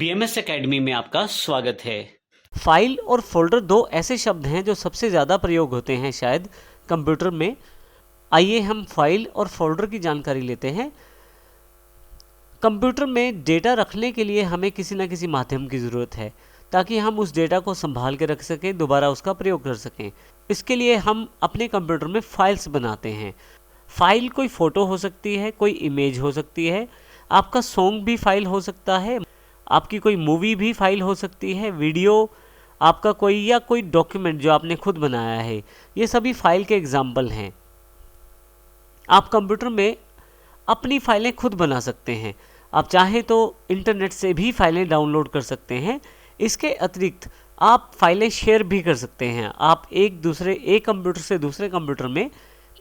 BMS academy में आपका स्वागत है। फाइल और फोल्डर दो ऐसे शब्द हैं जो सबसे ज़्यादा प्रयोग होते हैं शायद कंप्यूटर में। आइए हम फाइल और फोल्डर की जानकारी लेते हैं। कंप्यूटर में डेटा रखने के लिए हमें किसी न किसी माध्यम की ज़रूरत है ताकि हम उस डेटा को संभाल के रख सकें, दोबारा उसका प्रयोग कर सकें। इसके लिए हम अपने कंप्यूटर में फाइल्स बनाते हैं। फाइल कोई फ़ोटो हो सकती है, कोई इमेज हो सकती है, आपका सॉन्ग भी फाइल हो सकता है, आपकी कोई मूवी भी फाइल हो सकती है, वीडियो आपका कोई डॉक्यूमेंट जो आपने खुद बनाया है, ये सभी फाइल के एग्जाम्पल हैं। आप कंप्यूटर में अपनी फाइलें खुद बना सकते हैं। आप चाहें तो इंटरनेट से भी फाइलें डाउनलोड कर सकते हैं। इसके अतिरिक्त आप फाइलें शेयर भी कर सकते हैं। आप एक कंप्यूटर से दूसरे कंप्यूटर में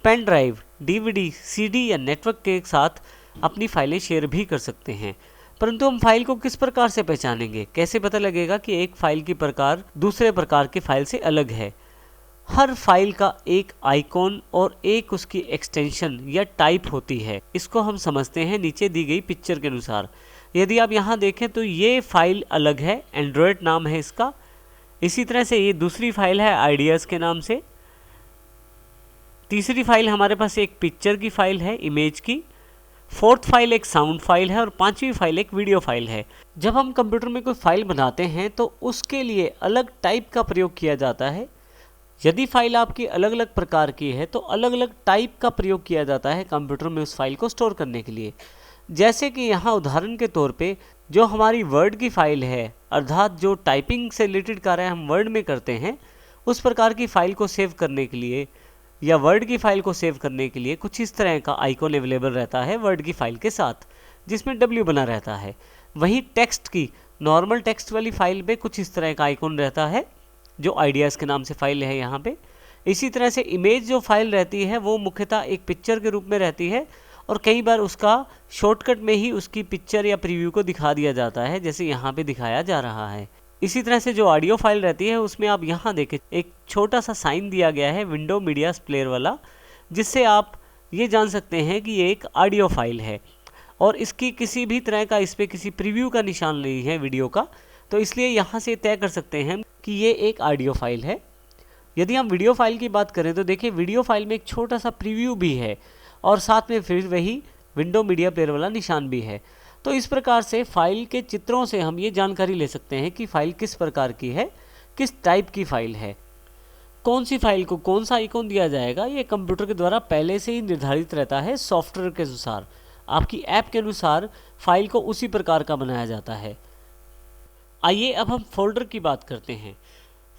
पेन ड्राइव, डीवीडी, सीडी या नेटवर्क के साथ अपनी फाइलें शेयर भी कर सकते हैं। परंतु हम फाइल को किस प्रकार से पहचानेंगे? कैसे पता लगेगा कि एक फाइल की प्रकार दूसरे प्रकार की फाइल से अलग है? हर फाइल का एक आइकॉन और एक उसकी एक्सटेंशन या टाइप होती है। इसको हम समझते हैं नीचे दी गई पिक्चर के अनुसार। यदि आप यहाँ देखें तो ये फाइल अलग है, एंड्रॉयड नाम है इसका। इसी तरह से ये दूसरी फाइल है आइडियाज़ के नाम से। तीसरी फाइल हमारे पास एक पिक्चर की फाइल है, इमेज की। फोर्थ फाइल एक साउंड फाइल है और पांचवी फाइल एक वीडियो फाइल है। जब हम कंप्यूटर में कोई फाइल बनाते हैं तो उसके लिए अलग टाइप का प्रयोग किया जाता है। यदि फाइल आपकी अलग अलग प्रकार की है तो अलग अलग टाइप का प्रयोग किया जाता है कंप्यूटर में उस फाइल को स्टोर करने के लिए। जैसे कि यहाँ उदाहरण के तौर पे जो हमारी वर्ड की फाइल है, अर्थात जो टाइपिंग से रिलेटेड कार्य हम वर्ड में करते हैं, उस प्रकार की फाइल को सेव करने के लिए या वर्ड की फाइल को सेव करने के लिए कुछ इस तरह का आइकॉन अवेलेबल रहता है वर्ड की फाइल के साथ, जिसमें W बना रहता है। वहीं टेक्स्ट की नॉर्मल टेक्स्ट वाली फाइल पे कुछ इस तरह का आइकॉन रहता है जो आइडियाज़ के नाम से फाइल है यहाँ पे। इसी तरह से इमेज जो फाइल रहती है वो मुख्यतः एक पिक्चर के रूप में रहती है और कई बार उसका शॉर्टकट में ही उसकी पिक्चर या प्रीव्यू को दिखा दिया जाता है, जैसे यहाँ पे दिखाया जा रहा है। इसी तरह से जो ऑडियो फाइल रहती है उसमें आप यहाँ देखें एक छोटा सा साइन दिया गया है विंडो मीडिया प्लेयर वाला, जिससे आप ये जान सकते हैं कि ये एक ऑडियो फाइल है और इसकी किसी भी तरह का इस पर किसी प्रीव्यू का निशान नहीं है वीडियो का, तो इसलिए यहाँ से तय कर सकते हैं कि ये एक ऑडियो फाइल है। यदि हम वीडियो फाइल की बात करें तो देखिए वीडियो फाइल में एक छोटा सा प्रीव्यू भी है और साथ में फिर वही विंडो मीडिया प्लेयर वाला निशान भी है। तो इस प्रकार से फाइल के चित्रों से हम ये जानकारी ले सकते हैं कि फाइल किस प्रकार की है, किस टाइप की फाइल है। कौन सी फाइल को कौन सा आइकॉन दिया जाएगा ये कंप्यूटर के द्वारा पहले से ही निर्धारित रहता है सॉफ्टवेयर के अनुसार। आपकी ऐप के अनुसार फाइल को उसी प्रकार का बनाया जाता है। आइए अब हम फोल्डर की बात करते हैं।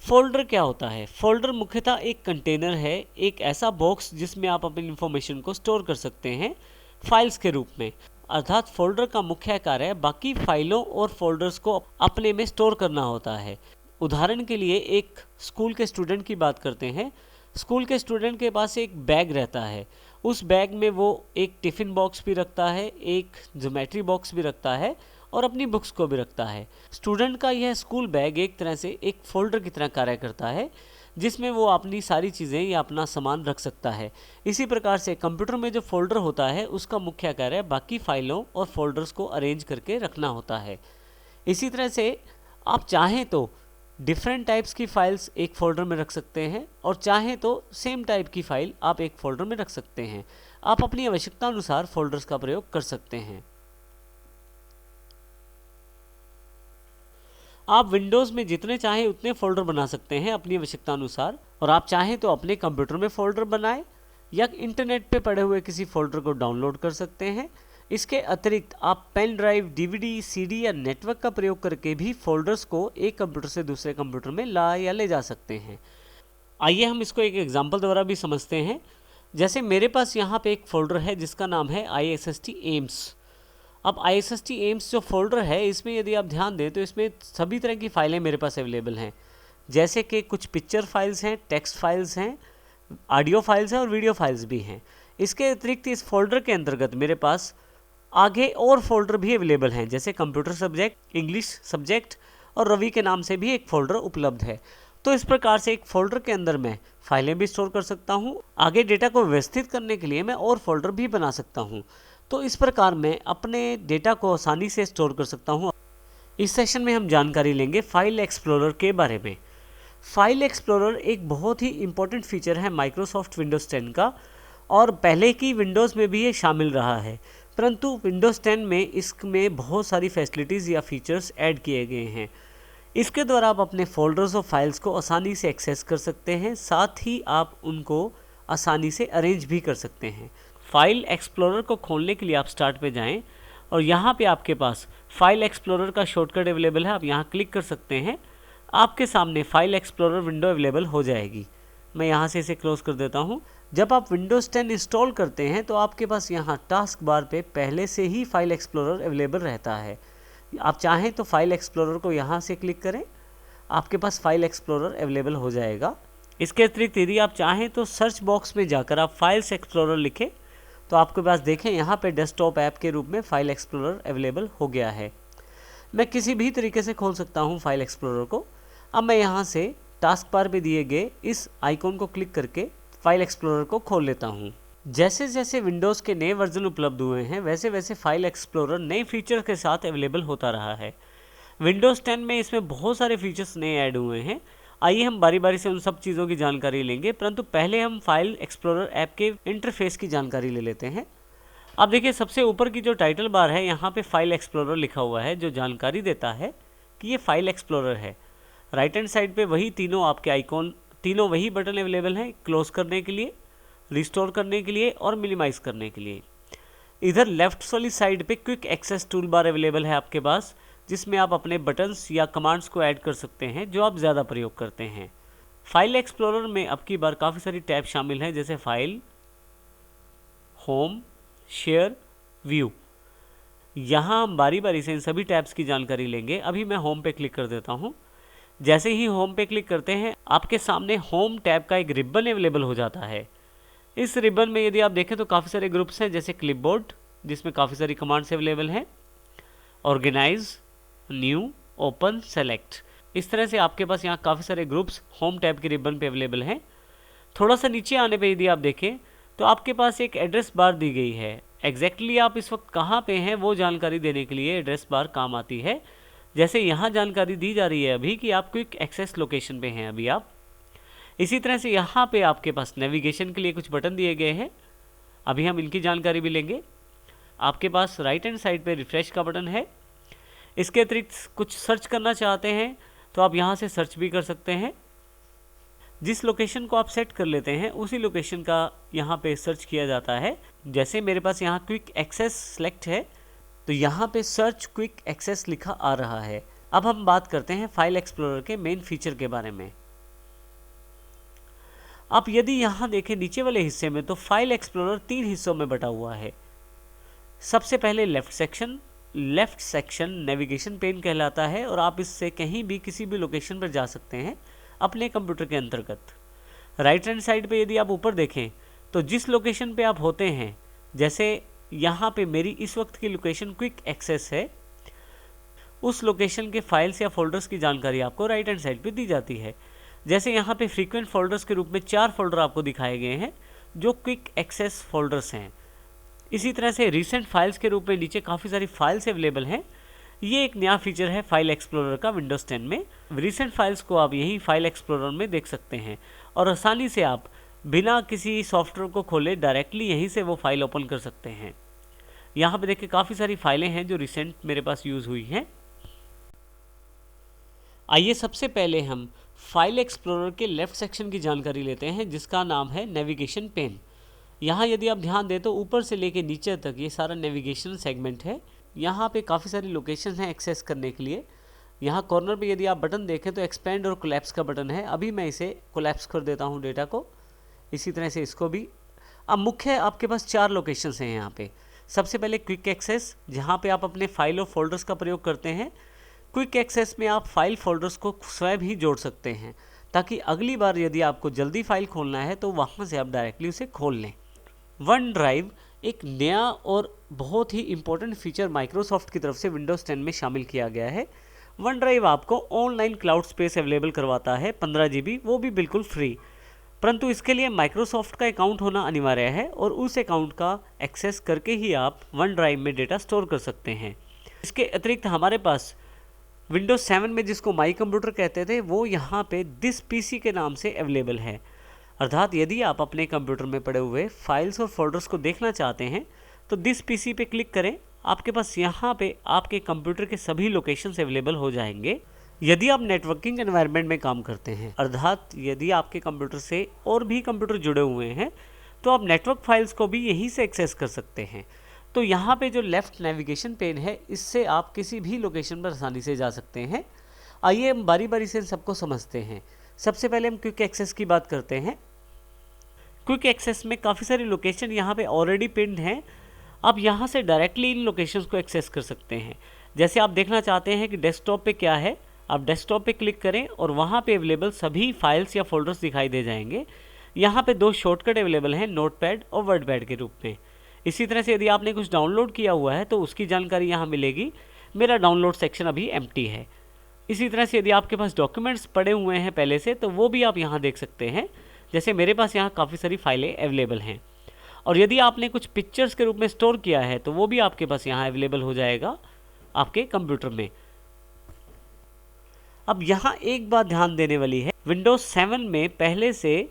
फोल्डर क्या होता है? फोल्डर मुख्यतः एक कंटेनर है, एक ऐसा बॉक्स जिसमें आप अपनी इंफॉर्मेशन को स्टोर कर सकते हैं फाइल्स के रूप में। अर्थात फोल्डर का मुख्य कार्य बाकी फाइलों और फोल्डर्स को अपने में स्टोर करना होता है। उदाहरण के लिए एक स्कूल के स्टूडेंट की बात करते हैं। स्कूल के स्टूडेंट के पास एक बैग रहता है। उस बैग में वो एक टिफ़िन बॉक्स भी रखता है, एक ज्योमेट्री बॉक्स भी रखता है और अपनी बुक्स को भी रखता है। स्टूडेंट का यह स्कूल बैग एक तरह से एक फोल्डर की तरह कार्य करता है जिसमें वो अपनी सारी चीज़ें या अपना सामान रख सकता है। इसी प्रकार से कंप्यूटर में जो फोल्डर होता है उसका मुख्य कार्य बाकी फाइलों और फोल्डर्स को अरेंज करके रखना होता है। इसी तरह से आप चाहें तो डिफरेंट टाइप्स की फाइल्स एक फोल्डर में रख सकते हैं और चाहें तो सेम टाइप की फाइल आप एक फोल्डर में रख सकते हैं। आप अपनी आवश्यकता अनुसार फोल्डर्स का प्रयोग कर सकते हैं। आप विंडोज़ में जितने चाहें उतने फोल्डर बना सकते हैं अपनी आवश्यकता अनुसार, और आप चाहें तो अपने कंप्यूटर में फोल्डर बनाएं या इंटरनेट पे पड़े हुए किसी फोल्डर को डाउनलोड कर सकते हैं। इसके अतिरिक्त आप पेन ड्राइव, डीवीडी, सीडी या नेटवर्क का प्रयोग करके भी फोल्डर्स को एक कंप्यूटर से दूसरे कंप्यूटर में ले जा सकते हैं। आइए हम इसको एक एग्जाम्पल द्वारा भी समझते हैं। जैसे मेरे पास यहाँ पे एक फ़ोल्डर है जिसका नाम है ISST एम्स। अब ISST एम्स जो फोल्डर है इसमें यदि आप ध्यान दें तो इसमें सभी तरह की फ़ाइलें मेरे पास अवेलेबल हैं, जैसे कि कुछ पिक्चर फाइल्स हैं, टेक्स्ट फाइल्स हैं, ऑडियो फाइल्स हैं और वीडियो फाइल्स भी हैं। इसके अतिरिक्त इस फोल्डर के अंतर्गत मेरे पास आगे और फोल्डर भी अवेलेबल हैं, जैसे कंप्यूटर सब्जेक्ट, इंग्लिश सब्जेक्ट और रवि के नाम से भी एक फ़ोल्डर उपलब्ध है। तो इस प्रकार से एक फ़ोल्डर के अंदर मैं फाइलें भी स्टोर कर सकता हूँ। आगे डेटा को व्यवस्थित करने के लिए मैं और फोल्डर भी बना सकता हूँ। तो इस प्रकार मैं अपने डेटा को आसानी से स्टोर कर सकता हूँ। इस सेशन में हम जानकारी लेंगे फाइल एक्सप्लोरर के बारे में। फाइल एक्सप्लोरर एक बहुत ही इम्पोर्टेंट फीचर है माइक्रोसॉफ्ट विंडोज़ 10 का, और पहले की विंडोज़ में भी ये शामिल रहा है, परंतु विंडोज़ 10 में इसमें बहुत सारी फैसिलिटीज़ या फीचर्स ऐड किए गए हैं। इसके द्वारा आप अपने फोल्डर्स और फाइल्स को आसानी से एक्सेस कर सकते हैं, साथ ही आप उनको आसानी से अरेंज भी कर सकते हैं। फाइल एक्सप्लोरर को खोलने के लिए आप स्टार्ट पे जाएं और यहाँ पे आपके पास फाइल एक्सप्लोरर का शॉर्टकट अवेलेबल है, आप यहाँ क्लिक कर सकते हैं। आपके सामने फाइल एक्सप्लोरर विंडो अवेलेबल हो जाएगी। मैं यहाँ से इसे क्लोज कर देता हूँ। जब आप विंडोज़ 10 इंस्टॉल करते हैं तो आपके पास यहाँ टास्क बार पे पहले से ही फाइल एक्सप्लोरर अवेलेबल रहता है। आप चाहें तो फाइल एक्सप्लोरर को यहाँ से क्लिक करें, आपके पास फाइल एक्सप्लोरर अवेलेबल हो जाएगा। इसके अतिरिक्त यदि आप चाहें तो सर्च बॉक्स में जाकर आप फाइल्स एक्सप्लोरर लिखें तो आपके पास देखें यहाँ पे डेस्कटॉप ऐप के रूप में फाइल एक्सप्लोरर अवेलेबल हो गया है। मैं किसी भी तरीके से खोल सकता हूँ फाइल एक्सप्लोरर को। अब मैं यहाँ से टास्क बार पे दिए गए इस आइकॉन को क्लिक करके फाइल एक्सप्लोरर को खोल लेता हूँ। जैसे जैसे विंडोज़ के नए वर्जन उपलब्ध हुए हैं वैसे वैसे फाइल एक्सप्लोरर नए फीचर के साथ अवेलेबल होता रहा है। विंडोज़ 10 में इसमें बहुत सारे फीचर्स नए ऐड हुए हैं। आइए हम बारी बारी से उन सब चीज़ों की जानकारी लेंगे, परंतु पहले हम फाइल एक्सप्लोरर ऐप के इंटरफेस की जानकारी ले लेते हैं। अब देखिए सबसे ऊपर की जो टाइटल बार है यहाँ पे फाइल एक्सप्लोरर लिखा हुआ है, जो जानकारी देता है कि ये फाइल एक्सप्लोरर है। राइट हैंड साइड पे वही तीनों आपके आइकॉन, तीनों वही बटन अवेलेबल हैं, क्लोज करने के लिए, रिस्टोर करने के लिए और मिनिमाइज करने के लिए। इधर लेफ्ट वाली साइड पे quick access toolbar available है आपके पास, जिसमें आप अपने बटन्स या कमांड्स को ऐड कर सकते हैं जो आप ज़्यादा प्रयोग करते हैं। फाइल एक्सप्लोरर में अब की बार काफ़ी सारी टैब शामिल हैं, जैसे फाइल, होम, शेयर, व्यू। यहाँ हम बारी बारी से इन सभी टैब्स की जानकारी लेंगे। अभी मैं होम पे क्लिक कर देता हूँ। जैसे ही होम पे क्लिक करते हैं आपके सामने होम टैब का एक रिबन अवेलेबल हो जाता है। इस रिबन में यदि आप देखें तो काफ़ी सारे ग्रुप्स हैं, जैसे क्लिपबोर्ड जिसमें काफ़ी सारी कमांड्स अवेलेबल हैं, ऑर्गेनाइज, न्यू, ओपन, सेलेक्ट। इस तरह से आपके पास यहाँ काफ़ी सारे ग्रुप्स होम टैब के रिबन पे अवेलेबल हैं। थोड़ा सा नीचे आने पे यदि आप देखें तो आपके पास एक एड्रेस बार दी गई है। एग्जैक्टली आप इस वक्त कहाँ पे हैं वो जानकारी देने के लिए एड्रेस बार काम आती है। जैसे यहाँ जानकारी दी जा रही है अभी कि आप क्विक एक्सेस लोकेशन पे हैं अभी आप। इसी तरह से यहाँ पे आपके पास नेविगेशन के लिए कुछ बटन दिए गए हैं, अभी हम इनकी जानकारी भी लेंगे। आपके पास राइट हैंड साइड पे रिफ्रेश का बटन है। इसके अतिरिक्त कुछ सर्च करना चाहते हैं तो आप यहाँ से सर्च भी कर सकते हैं। जिस लोकेशन को आप सेट कर लेते हैं उसी लोकेशन का यहाँ पे सर्च किया जाता है। जैसे मेरे पास यहाँ क्विक एक्सेस सेलेक्ट है तो यहाँ पे सर्च क्विक एक्सेस लिखा आ रहा है। अब हम बात करते हैं फाइल एक्सप्लोरर के मेन फीचर के बारे में। आप यदि यहाँ देखें नीचे वाले हिस्से में तो फाइल एक्सप्लोरर 3 हिस्सों में बटा हुआ है। सबसे पहले लेफ्ट सेक्शन नेविगेशन पेन कहलाता है और आप इससे कहीं भी किसी भी लोकेशन पर जा सकते हैं अपने कंप्यूटर के अंतर्गत। राइट हैंड साइड पे यदि आप ऊपर देखें तो जिस लोकेशन पे आप होते हैं, जैसे यहाँ पे मेरी इस वक्त की लोकेशन क्विक एक्सेस है, उस लोकेशन के फाइल्स या फोल्डर्स की जानकारी आपको राइट हैंड साइड पे दी जाती है। जैसे यहाँ पे फ्रीक्वेंट फोल्डर्स के रूप में 4 फोल्डर आपको दिखाए गए हैं जो क्विक एक्सेस फोल्डर्स हैं। इसी तरह से रिसेंट फाइल्स के रूप में नीचे काफ़ी सारी फाइल्स अवेलेबल हैं। ये एक नया फीचर है फाइल एक्सप्लोरर का विंडोज़ 10 में। रिसेंट फाइल्स को आप यही फाइल एक्सप्लोरर में देख सकते हैं और आसानी से आप बिना किसी सॉफ्टवेयर को खोले डायरेक्टली यहीं से वो फाइल ओपन कर सकते हैं। यहाँ पे देखिए काफ़ी सारी फाइलें हैं जो रिसेंट मेरे पास यूज़ हुई हैं। आइए सबसे पहले हम फाइल एक्सप्लोरर के लेफ्ट सेक्शन की जानकारी लेते हैं, जिसका नाम है नेविगेशन पेन। यहाँ यदि आप ध्यान दें तो ऊपर से लेके नीचे तक ये सारा नेविगेशन सेगमेंट है। यहाँ पे काफ़ी सारी लोकेशन हैं एक्सेस करने के लिए। यहाँ कॉर्नर पे यदि आप बटन देखें तो एक्सपेंड और कोलैप्स का बटन है। अभी मैं इसे कोलैप्स कर देता हूँ डेटा को, इसी तरह से इसको भी। अब मुख्य आपके पास 4 लोकेशंस हैं यहाँ पे। सबसे पहले क्विक एक्सेस, जहाँ पे आप अपने फाइल और फोल्डर्स का प्रयोग करते हैं। क्विक एक्सेस में आप फाइल फोल्डर्स को स्वयं ही जोड़ सकते हैं ताकि अगली बार यदि आपको जल्दी फाइल खोलना है तो वहाँ से आप डायरेक्टली उसे खोल लें। वन ड्राइव एक नया और बहुत ही इम्पोर्टेंट फीचर माइक्रोसॉफ्ट की तरफ से विंडोज़ 10 में शामिल किया गया है। वन ड्राइव आपको ऑनलाइन क्लाउड स्पेस अवेलेबल करवाता है 15 GB, वो भी बिल्कुल फ्री। परंतु इसके लिए माइक्रोसॉफ्ट का अकाउंट होना अनिवार्य है और उस अकाउंट का एक्सेस करके ही आप वन ड्राइव में डेटा स्टोर कर सकते हैं। इसके अतिरिक्त हमारे पास विंडोज 7 में जिसको माई कंप्यूटर कहते थे वो यहाँ पे दिस पीसी के नाम से अवेलेबल है। अर्थात यदि आप अपने कंप्यूटर में पड़े हुए फाइल्स और फोल्डर्स को देखना चाहते हैं तो दिस पीसी पे क्लिक करें, आपके पास यहाँ पे आपके कंप्यूटर के सभी लोकेशंस अवेलेबल हो जाएंगे। यदि आप नेटवर्किंग एनवायरनमेंट में काम करते हैं, अर्थात यदि आपके कंप्यूटर से और भी कंप्यूटर जुड़े हुए हैं, तो आप नेटवर्क फाइल्स को भी यहीं से एक्सेस कर सकते हैं। तो यहाँ पे जो लेफ़्ट नेविगेशन पेन है, इससे आप किसी भी लोकेशन पर आसानी से जा सकते हैं। आइए हम बारी बारी से इन सबको समझते हैं। सबसे पहले हम क्विक एक्सेस की बात करते हैं। क्विक एक्सेस में काफ़ी सारी लोकेशन यहाँ पे ऑलरेडी पिन्ड हैं। आप यहाँ से डायरेक्टली इन लोकेशंस को एक्सेस कर सकते हैं। जैसे आप देखना चाहते हैं कि डेस्कटॉप पे क्या है, आप डेस्कटॉप पे क्लिक करें और वहाँ पे अवेलेबल सभी फाइल्स या फोल्डर्स दिखाई दे जाएंगे। यहाँ पे 2 शॉर्टकट अवेलेबल हैं, नोटपैड और वर्डपैड के रूप में। इसी तरह से यदि आपने कुछ डाउनलोड किया हुआ है तो उसकी जानकारी यहाँ मिलेगी। मेरा डाउनलोड सेक्शन अभी एम्प्टी है। इसी तरह से यदि आपके पास डॉक्यूमेंट्स पड़े हुए हैं पहले से, तो वो भी आप यहाँ देख सकते हैं। जैसे मेरे पास यहाँ काफ़ी सारी फाइलें अवेलेबल हैं। और यदि आपने कुछ पिक्चर्स के रूप में स्टोर किया है तो वो भी आपके पास यहाँ अवेलेबल हो जाएगा आपके कंप्यूटर में। अब यहाँ एक बात ध्यान देने वाली है, विंडोज 7 में पहले से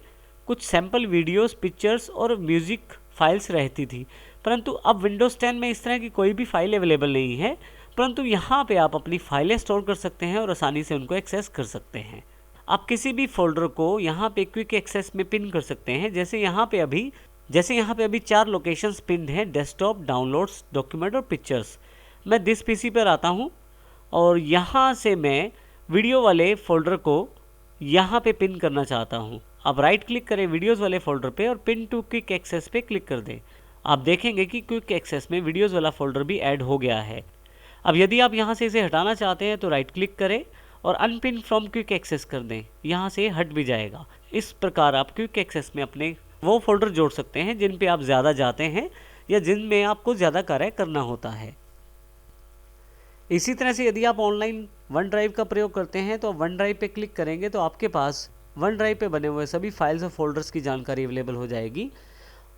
कुछ सैम्पल वीडियोस, पिक्चर्स और म्यूज़िक फाइल्स रहती थी, परंतु अब विंडोज़ 10 में इस तरह की कोई भी फाइल अवेलेबल नहीं है। परंतु यहाँ पे आप अपनी फाइलें स्टोर कर सकते हैं और आसानी से उनको एक्सेस कर सकते हैं। आप किसी भी फोल्डर को यहाँ पे क्विक एक्सेस में पिन कर सकते हैं। जैसे यहाँ पे अभी 4 लोकेशंस पिन्ड हैं, डेस्कटॉप, डाउनलोड्स, डॉक्यूमेंट और पिक्चर्स। मैं दिस पीसी पर आता हूँ और यहाँ से मैं वीडियो वाले फोल्डर को यहाँ पे पिन करना चाहता हूँ। आप राइट क्लिक करें वीडियोज़ वाले फोल्डर पे और पिन टू क्विक एक्सेस पे क्लिक कर दें। आप देखेंगे कि क्विक एक्सेस में वीडियोज़ वाला फोल्डर भी ऐड हो गया है। अब यदि आप यहाँ से इसे हटाना चाहते हैं तो राइट क्लिक करें और अनपिन फ्रॉम क्विक एक्सेस कर दें, यहाँ से हट भी जाएगा। इस प्रकार आप क्विक एक्सेस में अपने वो फोल्डर जोड़ सकते हैं जिन पे आप ज़्यादा जाते हैं या जिनमें आपको ज़्यादा कार्य करना होता है। इसी तरह से यदि आप ऑनलाइन वन ड्राइव का प्रयोग करते हैं तो वन ड्राइव पे क्लिक करेंगे तो आपके पास वन ड्राइव पे बने हुए सभी फाइल्स और फोल्डर्स की जानकारी अवेलेबल हो जाएगी।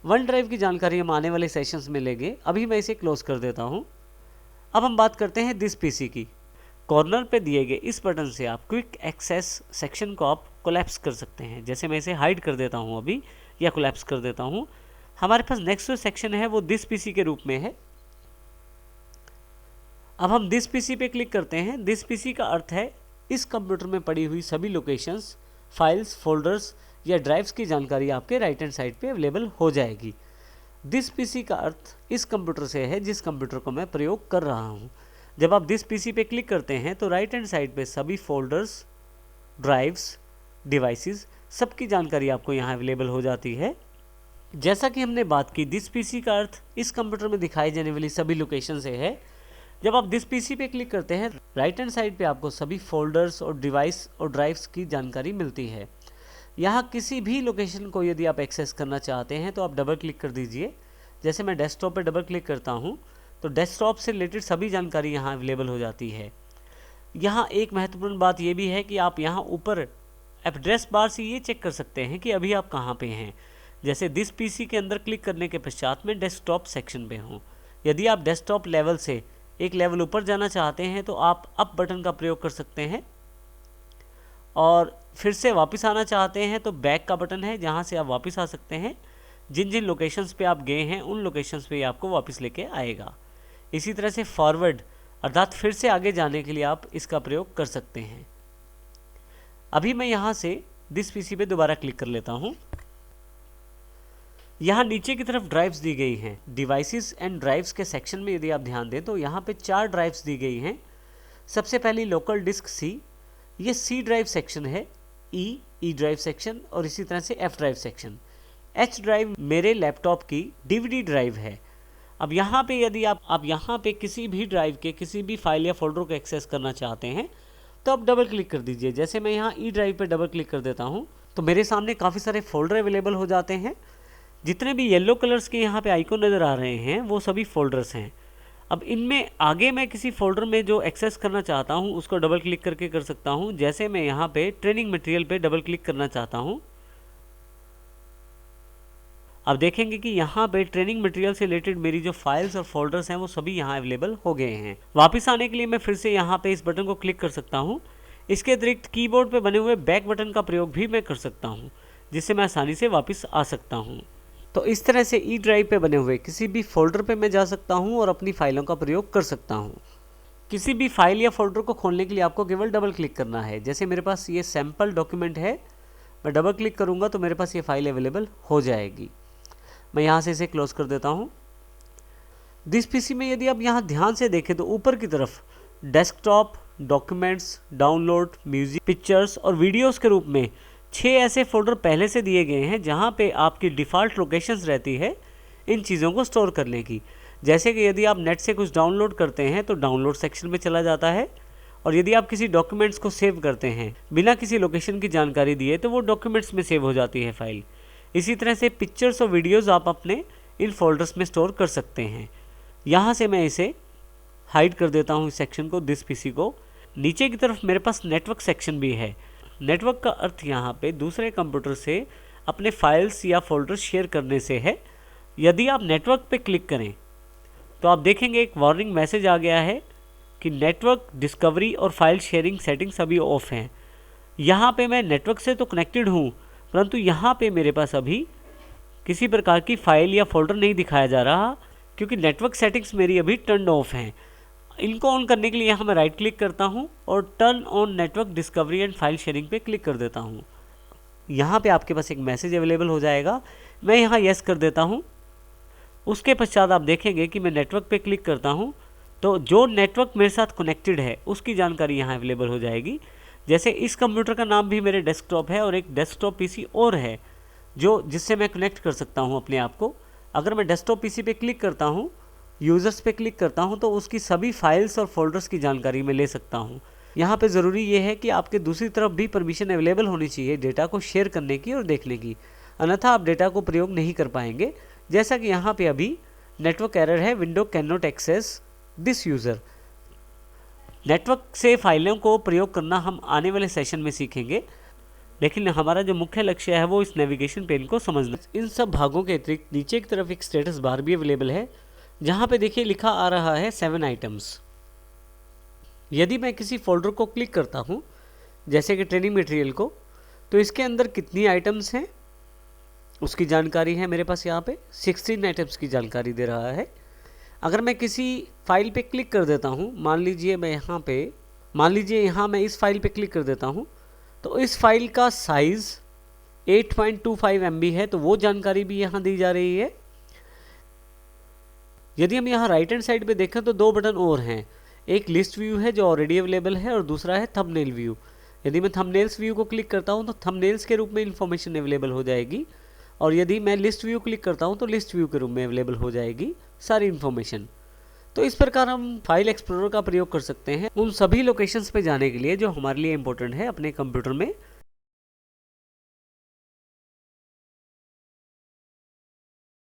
वन ड्राइव की जानकारी हम आने वाले सेशंस में लेंगे। अभी मैं इसे क्लोज कर देता हूँ। अब हम बात करते हैं दिस पीसी की। कॉर्नर पे दिए गए इस बटन से आप क्विक एक्सेस सेक्शन को आप कोलैप्स कर सकते हैं। जैसे मैं इसे हाइड कर देता हूँ अभी, या कोलैप्स कर देता हूँ। हमारे पास नेक्स्ट जो सेक्शन है वो दिस पीसी के रूप में है। अब हम दिस पीसी पे क्लिक करते हैं। दिस पीसी का अर्थ है इस कंप्यूटर में पड़ी हुई सभी लोकेशंस, फाइल्स, फोल्डर्स या ड्राइव्स की जानकारी आपके राइट हैंड साइड पे अवेलेबल हो जाएगी। दिस पीसी का अर्थ इस कंप्यूटर से है जिस कंप्यूटर को मैं प्रयोग कर रहा हूँ। जब आप दिस पीसी पे क्लिक करते हैं तो राइट हैंड साइड पे सभी फोल्डर्स, ड्राइव्स, डिवाइसेस सबकी जानकारी आपको यहाँ अवेलेबल हो जाती है। जैसा कि हमने बात की, दिस पीसी का अर्थ इस कंप्यूटर में दिखाई जाने वाली सभी लोकेशन से है। जब आप दिस पीसी पे क्लिक करते हैं राइट हैंड साइड पे आपको सभी फोल्डर्स और डिवाइस और ड्राइव्स की जानकारी मिलती है। यहाँ किसी भी लोकेशन को यदि आप एक्सेस करना चाहते हैं तो आप डबल क्लिक कर दीजिए। जैसे मैं डेस्कटॉप पे डबल क्लिक करता हूँ तो डेस्कटॉप से रिलेटेड सभी जानकारी यहाँ अवेलेबल हो जाती है। यहाँ एक महत्वपूर्ण बात ये भी है कि आप यहाँ ऊपर एड्रेस बार से ये चेक कर सकते हैं कि अभी आप कहाँ पे हैं। जैसे दिस पीसी के अंदर क्लिक करने के पश्चात मैं डेस्कटॉप सेक्शन पे हूँ। यदि आप डेस्कटॉप लेवल से एक लेवल ऊपर जाना चाहते हैं तो आप अप बटन का प्रयोग कर सकते हैं, और फिर से वापस आना चाहते हैं तो बैक का बटन है जहां से आप वापस आ सकते हैं। जिन जिन लोकेशंस पे आप गए हैं उन लोकेशंस पे आपको वापस लेके आएगा। इसी तरह से फॉरवर्ड अर्थात फिर से आगे जाने के लिए आप इसका प्रयोग कर सकते हैं। अभी मैं यहाँ से दिस पीसी पे दोबारा क्लिक कर लेता हूँ। यहाँ नीचे की तरफ ड्राइव्स दी गई हैं। डिवाइसेस एंड ड्राइव्स के सेक्शन में यदि आप ध्यान दें तो यहाँ पे 4 ड्राइव्स दी गई हैं। सबसे पहली लोकल डिस्क सी, ये सी ड्राइव सेक्शन है, ई ड्राइव सेक्शन और इसी तरह से F drive section. H drive मेरे लैपटॉप की डीवीडी ड्राइव है। अब यहाँ पे यदि आप यहाँ पे किसी भी ड्राइव के किसी भी फाइल या फोल्डर को एक्सेस करना चाहते हैं तो आप डबल क्लिक कर दीजिए। जैसे मैं यहाँ ई ड्राइव पे डबल क्लिक कर देता हूँ तो मेरे सामने काफ़ी सारे फोल्डर अवेलेबल हो जाते हैं। जितने भी येलो कलर्स के यहाँ पे आइकॉन नज़र आ रहे हैं वो सभी फोल्डर्स हैं। अब इनमें आगे मैं किसी फोल्डर में जो एक्सेस करना चाहता हूँ उसको डबल क्लिक करके कर सकता हूँ। जैसे मैं यहाँ पे ट्रेनिंग मटेरियल पे डबल क्लिक करना चाहता हूँ अब देखेंगे कि यहाँ पे ट्रेनिंग मटेरियल से रिलेटेड मेरी जो फाइल्स और फोल्डर्स हैं वो सभी यहाँ अवेलेबल हो गए हैं। वापस आने के लिए मैं फिर से यहाँ पे इस बटन को क्लिक कर सकता हूँ। इसके अतिरिक्त कीबोर्ड पे बने हुए बैक बटन का प्रयोग भी मैं कर सकता हूँ, जिससे मैं आसानी से वापस आ सकता हूँ। तो इस तरह से ई ड्राइव पे बने हुए किसी भी फोल्डर पे मैं जा सकता हूँ और अपनी फाइलों का प्रयोग कर सकता हूँ। किसी भी फाइल या फोल्डर को खोलने के लिए आपको केवल डबल क्लिक करना है। जैसे मेरे पास ये सैम्पल डॉक्यूमेंट है, मैं डबल क्लिक करूँगा तो मेरे पास ये फाइल अवेलेबल हो जाएगी। मैं यहाँ से इसे क्लोज कर देता हूँ। दिस पीसी में यदि आप यहाँ ध्यान से देखें तो ऊपर की तरफ desktop, documents, download, music, pictures और वीडियोस के रूप में 6 ऐसे फोल्डर पहले से दिए गए हैं जहाँ पे आपकी डिफ़ॉल्ट लोकेशंस रहती है इन चीज़ों को स्टोर करने की। जैसे कि यदि आप नेट से कुछ डाउनलोड करते हैं तो डाउनलोड सेक्शन में चला जाता है, और यदि आप किसी डॉक्यूमेंट्स को सेव करते हैं बिना किसी लोकेशन की जानकारी दिए तो वो डॉक्यूमेंट्स में सेव हो जाती है फाइल। इसी तरह से पिक्चर्स और वीडियोज़ आप अपने इन फोल्डर्स में स्टोर कर सकते हैं। यहाँ से मैं इसे हाइड कर देता हूँ, इस सेक्शन को, दिस पीसी को। नीचे की तरफ मेरे पास नेटवर्क सेक्शन भी है। नेटवर्क का अर्थ यहाँ पे दूसरे कंप्यूटर से अपने फाइल्स या फोल्डर शेयर करने से है। यदि आप नेटवर्क पे क्लिक करें तो आप देखेंगे एक वार्निंग मैसेज आ गया है कि नेटवर्क डिस्कवरी और फाइल शेयरिंग सेटिंग्स अभी ऑफ हैं। यहाँ पे मैं नेटवर्क से तो कनेक्टेड हूँ, परंतु यहाँ पे मेरे पास अभी किसी प्रकार की फाइल या फोल्डर नहीं दिखाया जा रहा, क्योंकि नेटवर्क सेटिंग्स मेरी अभी टर्न ऑफ हैं। इनको ऑन करने के लिए यहाँ मैं राइट क्लिक करता हूँ और turn on network discovery and file sharing पे क्लिक कर देता हूँ। यहाँ पे आपके पास एक मैसेज अवेलेबल हो जाएगा। मैं यहाँ यस कर देता हूँ। उसके पश्चात आप देखेंगे कि मैं नेटवर्क पे क्लिक करता हूँ तो जो नेटवर्क मेरे साथ कनेक्टेड है उसकी जानकारी यहाँ अवेलेबल हो जाएगी। जैसे इस कंप्यूटर का नाम भी मेरे डेस्कटॉप है और एक डेस्कटॉप पीसी और है जिससे मैं कनेक्ट कर सकता हूँ अपने आप को। अगर मैं डेस्कटॉप पीसी पे क्लिक करता हूँ, यूज़र्स पे क्लिक करता हूँ, तो उसकी सभी फाइल्स और फोल्डर्स की जानकारी मैं ले सकता हूँ। यहाँ पे ज़रूरी ये है कि आपके दूसरी तरफ भी परमिशन अवेलेबल होनी चाहिए डेटा को शेयर करने की और देखने की, अन्यथा आप डेटा को प्रयोग नहीं कर पाएंगे। जैसा कि यहाँ पे अभी नेटवर्क एरर है, window can not access this user. Network से फाइलों को प्रयोग करना हम आने वाले सेशन में सीखेंगे, लेकिन हमारा जो मुख्य लक्ष्य है वो इस नेविगेशन पेन को समझना। इन सब भागों के अतिरिक्त नीचे की तरफ एक स्टेटस बार भी अवेलेबल है, जहाँ पे देखिए लिखा आ रहा है 7 आइटम्स। यदि मैं किसी फोल्डर को क्लिक करता हूँ, जैसे कि ट्रेनिंग मटेरियल को, तो इसके अंदर कितनी आइटम्स हैं उसकी जानकारी है मेरे पास। यहाँ पे 16 आइटम्स की जानकारी दे रहा है। अगर मैं किसी फाइल पे क्लिक कर देता हूँ, मान लीजिए यहाँ मैं इस फाइल पे क्लिक कर देता हूँ, तो इस फाइल का साइज़ 8.25 MB है, तो वो जानकारी भी यहाँ दी जा रही है। यदि हम यहाँ राइट हैंड साइड पे देखें तो 2 बटन और हैं। एक लिस्ट व्यू है जो ऑलरेडी अवेलेबल है और दूसरा है थंबनेल व्यू। यदि मैं थंबनेल्स व्यू को क्लिक करता हूँ तो थंबनेल्स के रूप में इन्फॉर्मेशन अवेलेबल हो जाएगी, और यदि मैं लिस्ट व्यू क्लिक करता हूँ तो लिस्ट व्यू के रूप में अवेलेबल हो जाएगी सारी इन्फॉर्मेशन। तो इस प्रकार हम फाइल एक्सप्लोरर का प्रयोग कर सकते हैं उन सभी लोकेशंस पे जाने के लिए जो हमारे लिए इम्पोर्टेंट है अपने कंप्यूटर में।